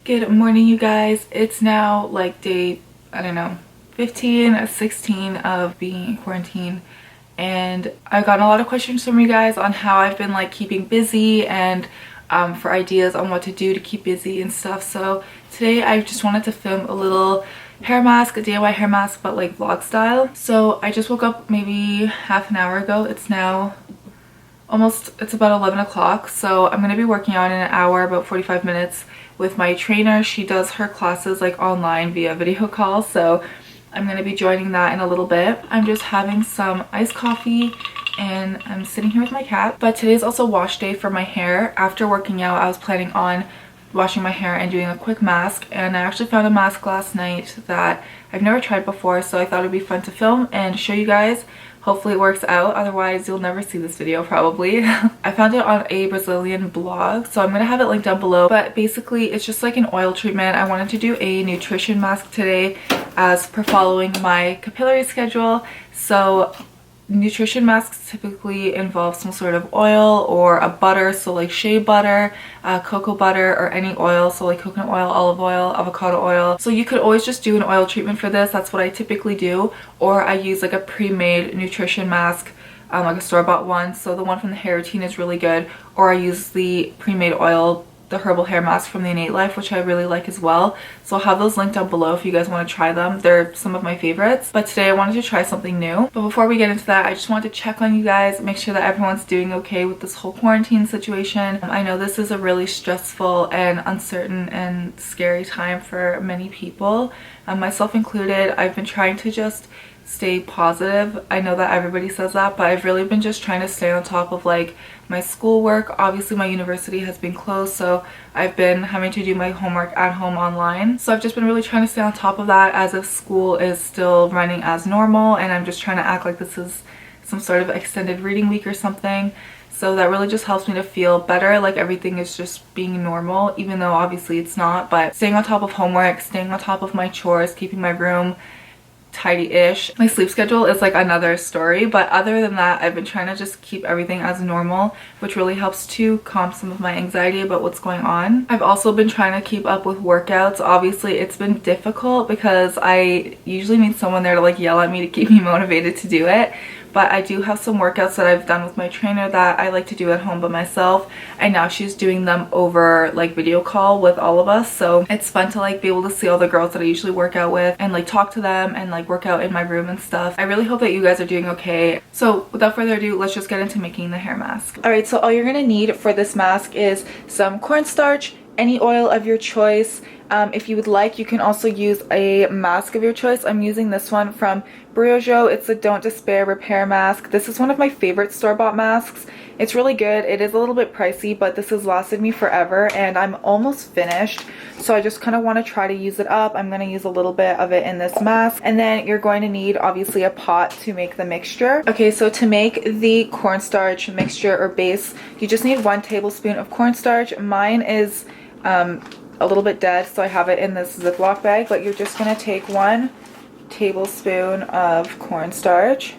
Good morning, you guys. It's now like day, I don't know, 15 or 16 of being in quarantine, and I've gotten a lot of questions from you guys on how I've been like keeping busy and for ideas on what to do to keep busy and stuff. So today I just wanted to film a little hair mask, a DIY hair mask, but like vlog style. So I just woke up maybe half an hour ago. It's now it's about 11 o'clock, so I'm going to be working out in an hour, about 45 minutes with my trainer. She does her classes like online via video call, so I'm going to be joining that in a little bit. I'm just having some iced coffee and I'm sitting here with my cat. But today's also wash day for my hair. After working out, I was planning on washing my hair and doing a quick mask, and I actually found a mask last night that I've never tried before, so I thought it'd be fun to film and show you guys. Hopefully it works out, otherwise you'll never see this video probably. I found it on a Brazilian blog, so I'm gonna have it linked down below. But basically it's just like an oil treatment. I wanted to do a nutrition mask today as per following my capillary schedule. So nutrition masks typically involve some sort of oil or a butter, so like shea butter, cocoa butter, or any oil, so like coconut oil, olive oil, avocado oil. So you could always just do an oil treatment for this. That's what I typically do, or I use like a pre-made nutrition mask, like a store-bought one. So the one from the Hair Routine is really good, or I use the pre-made oil, the herbal hair mask from the Innate Life, which I really like as well. So I'll have those linked down below if you guys want to try them. They're some of my favorites. But today I wanted to try something new. But before we get into that, I just wanted to check on you guys, make sure that everyone's doing okay with this whole quarantine situation. I know this is a really stressful and uncertain and scary time for many people, myself included. I've been trying to just stay positive. I know that everybody says that, but I've really been just trying to stay on top of like my schoolwork. Obviously my university has been closed, so I've been having to do my homework at home online. So I've just been really trying to stay on top of that as if school is still running as normal, and I'm just trying to act like this is some sort of extended reading week or something. So that really just helps me to feel better, like everything is just being normal, even though obviously it's not. But staying on top of homework, staying on top of my chores, keeping my room tidy-ish. My sleep schedule is like another story, but other than that, I've been trying to just keep everything as normal, which really helps to calm some of my anxiety about what's going on. I've also been trying to keep up with workouts. Obviously it's been difficult because I usually need someone there to like yell at me to keep me motivated to do it. But I do have some workouts that I've done with my trainer that I like to do at home by myself, and now she's doing them over like video call with all of us. So it's fun to like be able to see all the girls that I usually work out with and like talk to them and like work out in my room and stuff. I really hope that you guys are doing okay. So without further ado, let's just get into making the hair mask. Alright, so all you're gonna need for this mask is some cornstarch, any oil of your choice. If you would like, you can also use a mask of your choice. I'm using this one from Briojo. It's a Don't Despair Repair Mask. This is one of my favorite store-bought masks. It's really good. It is a little bit pricey, but this has lasted me forever, and I'm almost finished. So I just kind of want to try to use it up. I'm going to use a little bit of it in this mask. And then you're going to need, obviously, a pot to make the mixture. Okay, so to make the cornstarch mixture or base, you just need 1 tablespoon of cornstarch. Mine is a little bit dead, so I have it in this Ziploc bag, but you're just going to take 1 tablespoon of cornstarch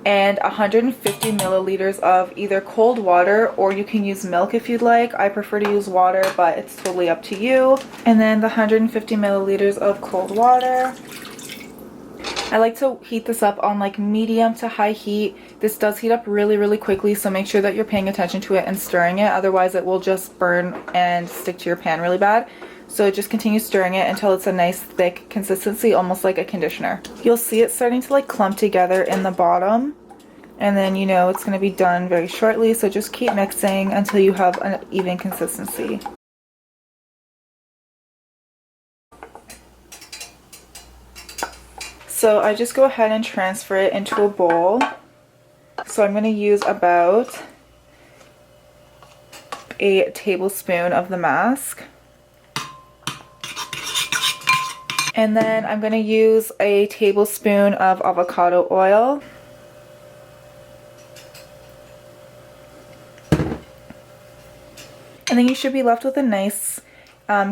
and 150 milliliters of either cold water, or you can use milk if you'd like. I prefer to use water, but it's totally up to you. And then the 150 milliliters of cold water. I like to heat this up on like medium to high heat. This does heat up really quickly, so make sure that you're paying attention to it and stirring it, otherwise it will just burn and stick to your pan really bad. So just continue stirring it until it's a nice thick consistency, almost like a conditioner. You'll see it starting to like clump together in the bottom, and then you know it's going to be done very shortly, so just keep mixing until you have an even consistency. So I just go ahead and transfer it into a bowl. So I'm going to use about a tablespoon of the mask. And then I'm going to use a tablespoon of avocado oil. And then you should be left with a nice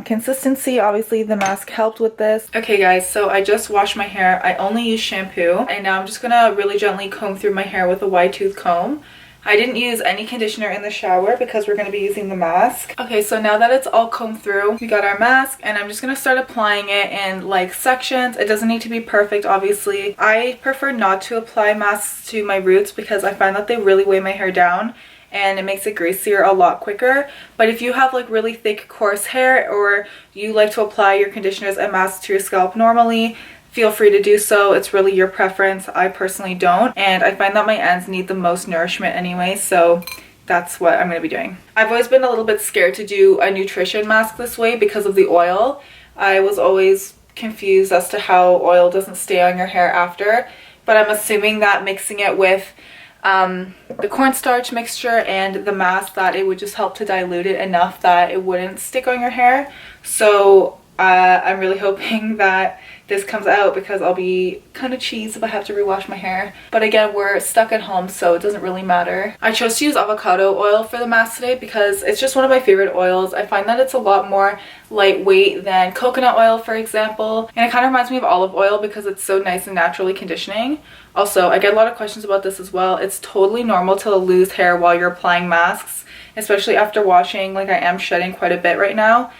consistency. Obviously the mask helped with this. Okay guys, so I just washed my hair. I only use shampoo, and now I'm just gonna really gently comb through my hair with a wide tooth comb. I didn't use any conditioner in the shower because we're going to be using the mask. Okay, so now that it's all combed through, we got our mask, and I'm just going to start applying it in like sections. It doesn't need to be perfect, obviously. I prefer not to apply masks to my roots because I find that they really weigh my hair down and it makes it greasier a lot quicker. But if you have like really thick coarse hair, or you like to apply your conditioners and masks to your scalp normally, feel free to do so. It's really your preference. I personally don't, and I find that my ends need the most nourishment anyway, so that's what I'm going to be doing. I've always been a little bit scared to do a nutrition mask this way because of the oil. I was always confused as to how oil doesn't stay on your hair after, but I'm assuming that mixing it with the cornstarch mixture and the mask, that it would just help to dilute it enough that it wouldn't stick on your hair. So I'm really hoping that this comes out, because I'll be kind of cheesed if I have to rewash my hair. But again, we're stuck at home, so it doesn't really matter. I chose to use avocado oil for the mask today because it's just one of my favorite oils. I find that it's a lot more lightweight than coconut oil, for example, and it kind of reminds me of olive oil because it's so nice and naturally conditioning. Also, I get a lot of questions about this as well. It's totally normal to lose hair while you're applying masks, especially after washing. Like, I am shedding quite a bit right now.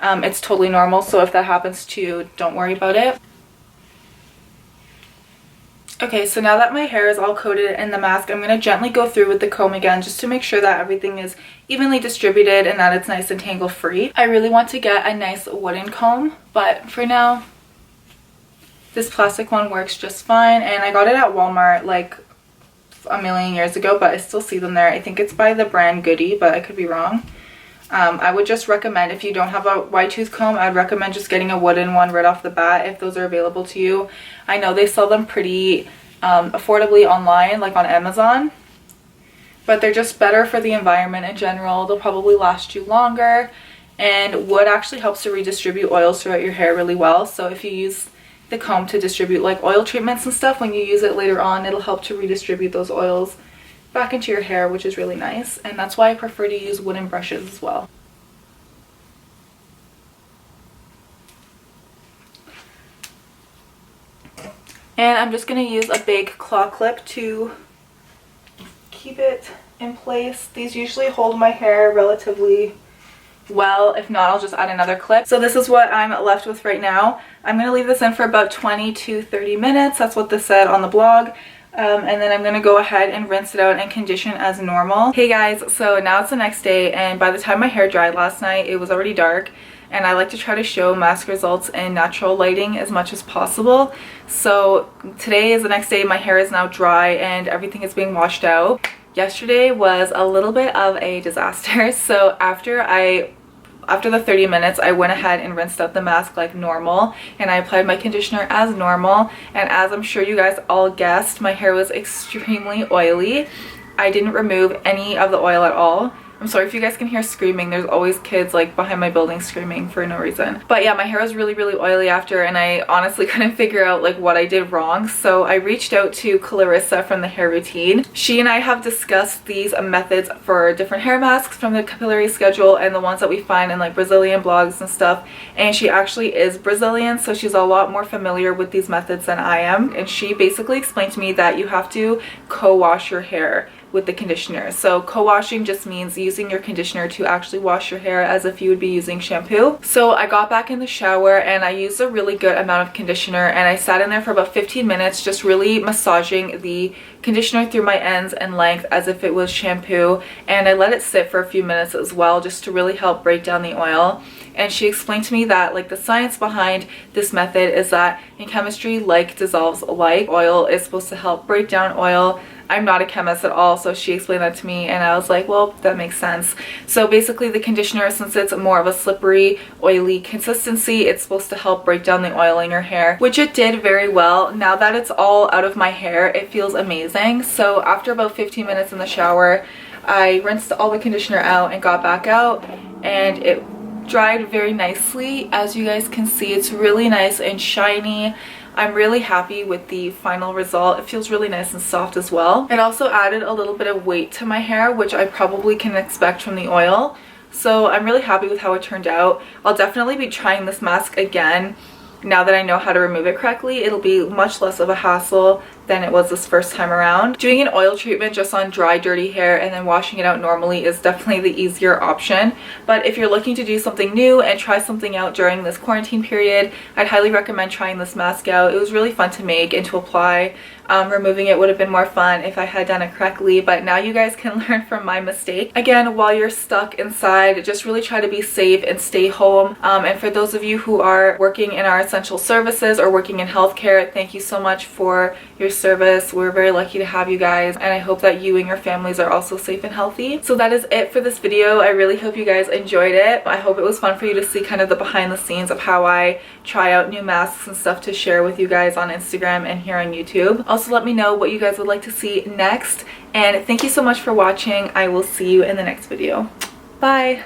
It's totally normal, so if that happens to you, don't worry about it. Okay, so now that my hair is all coated in the mask, I'm going to gently go through with the comb again just to make sure that everything is evenly distributed and that it's nice and tangle free. I really want to get a nice wooden comb, but for now, this plastic one works just fine, and I got it at Walmart like a million years ago, but I still see them there. I think it's by the brand Goody, but I could be wrong. I would just recommend, if you don't have a wide tooth comb, I'd recommend just getting a wooden one right off the bat if those are available to you. I know they sell them pretty affordably online, like on Amazon, but they're just better for the environment in general. They'll probably last you longer, and wood actually helps to redistribute oils throughout your hair really well. So if you use the comb to distribute like oil treatments and stuff, when you use it later on, it'll help to redistribute those oils back into your hair, which is really nice, and that's why I prefer to use wooden brushes as well. And I'm just going to use a big claw clip to keep it in place. These usually hold my hair relatively well. If not, I'll just add another clip. So this is what I'm left with right now. I'm going to leave this in for about 20 to 30 minutes. That's what this said on the blog. And then I'm going to go ahead and rinse it out and condition as normal. Hey guys, so now it's the next day, and by the time my hair dried last night, it was already dark, and I like to try to show mask results in natural lighting as much as possible. So today is the next day. My hair is now dry and everything is being washed out. Yesterday was a little bit of a disaster. So after the 30 minutes, I went ahead and rinsed out the mask like normal, and I applied my conditioner as normal, and as I'm sure you guys all guessed, my hair was extremely oily. I didn't remove any of the oil at all. I'm sorry if you guys can hear screaming. There's always kids like behind my building screaming for no reason. But yeah, my hair was really oily after, and I honestly couldn't figure out like what I did wrong. So I reached out to Clarissa from the Hair Routine. She and I have discussed these methods for different hair masks from the Capillary Schedule and the ones that we find in like Brazilian blogs and stuff. And she actually is Brazilian, so she's a lot more familiar with these methods than I am. And she basically explained to me that you have to co-wash your hair with the conditioner. So co-washing just means using your conditioner to actually wash your hair as if you would be using shampoo. So I got back in the shower and I used a really good amount of conditioner, and I sat in there for about 15 minutes just really massaging the conditioner through my ends and length as if it was shampoo, and I let it sit for a few minutes as well just to really help break down the oil. And she explained to me that like the science behind this method is that in chemistry, like dissolves like. Oil is supposed to help break down oil. I'm not a chemist at all, so she explained that to me, and I was like, well, that makes sense. So basically the conditioner, since it's more of a slippery, oily consistency, it's supposed to help break down the oil in your hair, which it did very well. Now that it's all out of my hair, it feels amazing. So after about 15 minutes in the shower, I rinsed all the conditioner out and got back out, and it dried very nicely. As you guys can see, it's really nice and shiny. I'm really happy with the final result. It feels really nice and soft as well. It also added a little bit of weight to my hair, which I probably can expect from the oil. So I'm really happy with how it turned out. I'll definitely be trying this mask again now that I know how to remove it correctly. It'll be much less of a hassle than it was this first time around. Doing an oil treatment just on dry, dirty hair and then washing it out normally is definitely the easier option. But if you're looking to do something new and try something out during this quarantine period, I'd highly recommend trying this mask out. It was really fun to make and to apply. Removing it would have been more fun if I had done it correctly, but now you guys can learn from my mistake. Again, while you're stuck inside, just really try to be safe and stay home. And for those of you who are working in our essential services or working in healthcare, thank you so much for your service. We're very lucky to have you guys, and I hope that you and your families are also safe and healthy. So that is it for this video. I really hope you guys enjoyed it. I hope it was fun for you to see kind of the behind the scenes of how I try out new masks and stuff to share with you guys on Instagram and here on YouTube. Also, let me know what you guys would like to see next, and thank you so much for watching. I will see you in the next video. Bye!